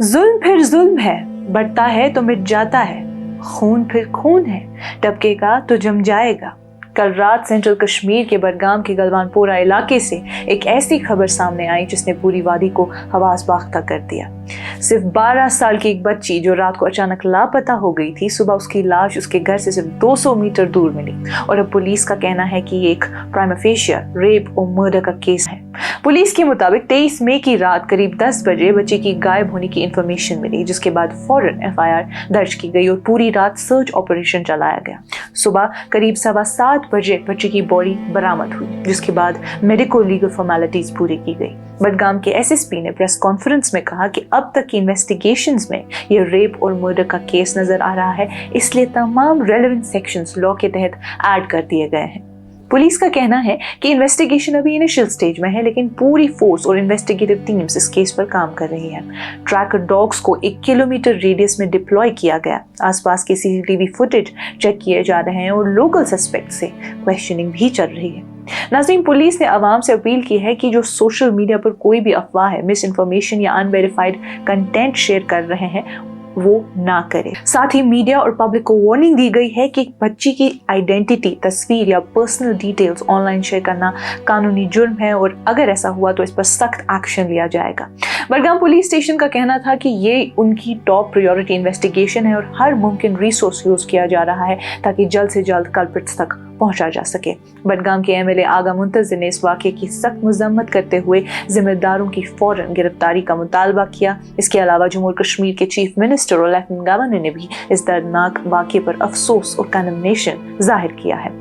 जुल्म फिर जुल्म है, बढ़ता है तो मिट जाता है, खून फिर खून है, टपकेगा तो जम जाएगा। कल रात सेंट्रल कश्मीर के बडगाम के गलवानपोरा इलाके से एक ऐसी खबर सामने आई जिसने पूरी वादी को हवास बाख्ता कर दिया। सिर्फ 12 साल की एक बच्ची जो रात को अचानक लापता हो गई थी, सुबह उसकी लाश उसके घर से सिर्फ 200 मीटर दूर मिली और अब पुलिस का कहना है कि ये एक प्राइमा फेशिया रेप और मर्डर का केस है। पुलिस के मुताबिक 23 मई की रात करीब 10 बजे बच्चे की गायब होने की इंफॉर्मेशन मिली, जिसके बाद फौरन एफआईआर दर्ज की गई और पूरी रात सर्च ऑपरेशन चलाया गया। सुबह करीब 7:15 बजे बच्चे की बॉडी बरामद हुई, जिसके बाद मेडिको लीगल फॉर्मेलिटीज पूरी की गई। बडगाम के एसएसपी ने प्रेस कॉन्फ्रेंस में कहा कि अब तक की इन्वेस्टिगेशंस में ये रेप और मर्डर का केस नजर आ रहा है, इसलिए तमाम रेलेवेंट सेक्शंस लॉ के तहत ऐड कर दिए गए हैं। पुलिस का कहना है कि इन्वेस्टिगेशन अभी इनिशियल स्टेज में है, लेकिन पूरी फोर्स और इन्वेस्टिगेटिव टीम्स इस केस पर काम कर रही हैं। ट्रैकर डॉग्स को 1 किलोमीटर रेडियस में डिप्लॉय किया गया, आसपास के सीसीटीवी फुटेज चेक किए जा रहे हैं और लोकल सस्पेक्ट से क्वेश्चनिंग भी चल रही है। नाज़रीन, पुलिस ने आवाम से अपील की है कि जो सोशल मीडिया पर कोई भी अफवाह है, मिस इन्फॉर्मेशन या अनवेरिफाइड कंटेंट शेयर कर रहे हैं वो ना करे। साथ ही मीडिया और पब्लिक को वार्निंग दी गई है कि बच्ची की आइडेंटिटी, तस्वीर या पर्सनल डिटेल्स ऑनलाइन शेयर करना कानूनी जुर्म है और अगर ऐसा हुआ तो इस पर सख्त एक्शन लिया जाएगा। बडगाम पुलिस स्टेशन का कहना था कि ये उनकी टॉप प्रायोरिटी इन्वेस्टिगेशन है और हर मुमकिन रिसोर्स यूज किया जा रहा है ताकि जल्द से जल्द कल्प्रिट्स तक पहुंचा जा सके। बडगाम के एमएलए आगा मुंतज़िर ने इस वाक़े की सख्त मज़म्मत करते हुए जिम्मेदारों की फौरन गिरफ्तारी का मुतालबा किया। इसके अलावा जम्मू और कश्मीर के चीफ मिनिस्टर और लेफ्टिनेंट गवर्नर ने भी इस दर्दनाक वाक़े पर अफसोस और कंडेमनेशन जाहिर किया है।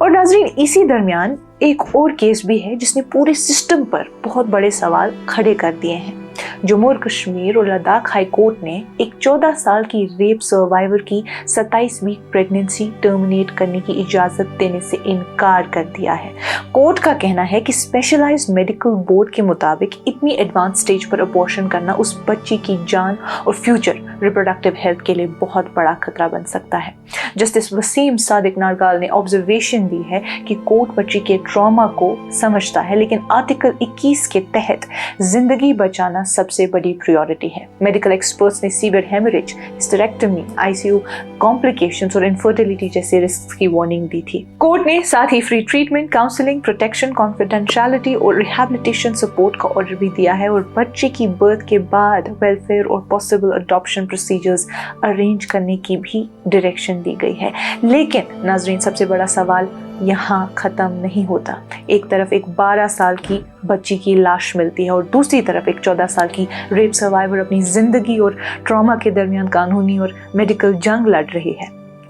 और नाज़रीन, इसी दरमियान एक और केस भी है जिसने पूरे सिस्टम पर बहुत बड़े सवाल खड़े कर दिए हैं। जम्मू और कश्मीर और लद्दाख हाई कोर्ट ने एक 14 साल की रेप सर्वाइवर की 27 वीक प्रेगनेंसी टर्मिनेट करने की इजाजत देने से इनकार कर दिया है। कोर्ट का कहना है कि स्पेशलाइज्ड मेडिकल बोर्ड के मुताबिक इतनी एडवांस स्टेज पर अबॉर्शन करना उस बच्ची की जान और फ्यूचर रिप्रोडक्टिव हेल्थ के लिए बहुत बड़ा खतरा बन सकता है। जस्टिस वसीम सादिक नारगाल ने ऑब्जर्वेशन दी है कि कोर्ट बच्ची के ट्रॉमा को समझता है, लेकिन आर्टिकल 21 के तहत जिंदगी बचाना सबसे बड़ी प्रायोरिटी है। मेडिकल एक्सपर्ट्स ने severe haemorrhage, hysterectomy, ICU complications और इनफर्टिलिटी जैसे रिस्क की वार्निंग दी थी। कोर्ट ने साथ ही free treatment, counselling, protection, confidentiality और रिहैबिलिटेशन सपोर्ट का ऑर्डर भी दिया है और बच्चे की बर्थ के बाद वेलफेयर और पॉसिबल अडॉप्शन प्रोसीजर्स अरेंज करने की भी डायरेक्शन दी गई है। लेकिन नाजरीन, सबसे बड़ा सवाल यहाँ खत्म नहीं होता। एक तरफ एक 12 साल की बच्ची की लाश मिलती है और दूसरी तरफ एक 14 साल की रेप सर्वाइवर अपनी जिंदगी और ट्रॉमा के दरमियान कानूनी और मेडिकल जंग लड़ रही है।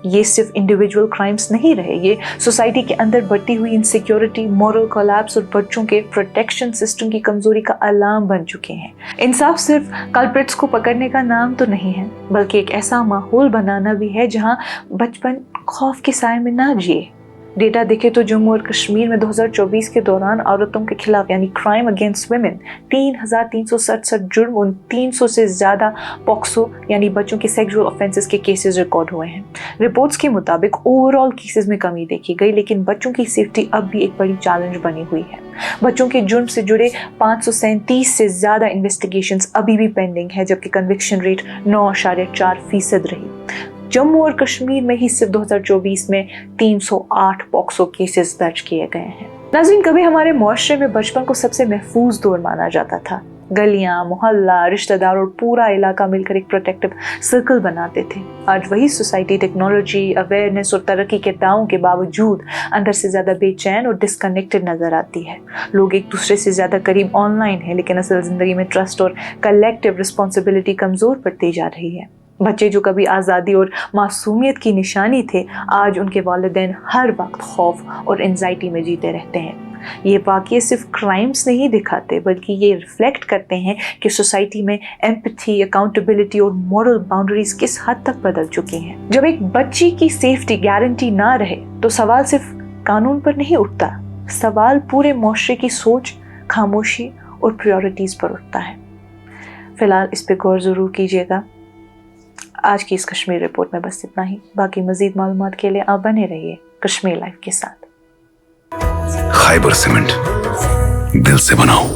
ये सिर्फ इंडिविजुअल क्राइम्स नहीं रहे, ये सोसाइटी के अंदर बढ़ती हुई इनसिक्योरिटी, मॉरल कोलैप्स और बच्चों के प्रोटेक्शन सिस्टम की कमजोरी का अलार्म बन चुके हैं। इंसाफ सिर्फ कल्प्रिट्स को पकड़ने का नाम तो नहीं है, बल्कि एक ऐसा माहौल बनाना भी है जहां बचपन खौफ के साए में ना जिए। डेटा देखे तो जम्मू और कश्मीर में 2024 के दौरान औरतों के खिलाफ यानी क्राइम अगेंस्ट वुमेन 3367 जुर्म और 300 से ज्यादा पॉक्सो यानी बच्चों के सेक्सुअल ऑफेंसेस के केसेस रिकॉर्ड हुए हैं। रिपोर्ट्स के मुताबिक ओवरऑल केसेस में कमी देखी गई, लेकिन बच्चों की सेफ्टी अब भी एक बड़ी चैलेंज बनी हुई है। बच्चों के जुर्म से जुड़े 537 से ज्यादा इन्वेस्टिगेशंस अभी भी पेंडिंग है, जबकि कन्विक्शन रेट 9.4% रही। जम्मू और कश्मीर में ही सिर्फ 2024 में 308 पॉक्सो केसेस दर्ज किए गए हैं। नाज़रीन, कभी हमारे मुआशरे में बचपन को सबसे महफूज दौर माना जाता था। गलियां, मोहल्ला, रिश्तेदार और पूरा इलाका मिलकर एक प्रोटेक्टिव सर्कल बनाते थे। आज वही सोसाइटी टेक्नोलॉजी, अवेयरनेस और तरक्की के दावों के बावजूद अंदर से ज्यादा बेचैन और डिस्कनेक्टेड नजर आती है। लोग एक दूसरे से ज्यादा करीब ऑनलाइन है, लेकिन असल जिंदगी में ट्रस्ट और कलेक्टिव रिस्पॉन्सिबिलिटी कमजोर पड़ती जा रही है। बच्चे जो कभी आज़ादी और मासूमियत की निशानी थे, आज उनके वालिदैन हर वक्त खौफ और एंजाइटी में जीते रहते हैं। ये वाक़ये सिर्फ क्राइम्स नहीं दिखाते, बल्कि ये रिफ्लेक्ट करते हैं कि सोसाइटी में एम्पैथी, अकाउंटेबिलिटी और मॉरल बाउंड्रीज किस हद तक बदल चुकी हैं। जब एक बच्ची की सेफ्टी गारंटी ना रहे तो सवाल सिर्फ कानून पर नहीं उठता, सवाल पूरे मुआशरे की सोच, खामोशी और प्रायोरिटीज पर उठता है। फिलहाल इस पे गौर जरूर कीजिएगा। आज की इस कश्मीर रिपोर्ट में बस इतना ही। बाकी मजीद मालूमात के लिए आप बने रहिए कश्मीर लाइव के साथ। खाइबर सीमेंट, दिल से बनाओ।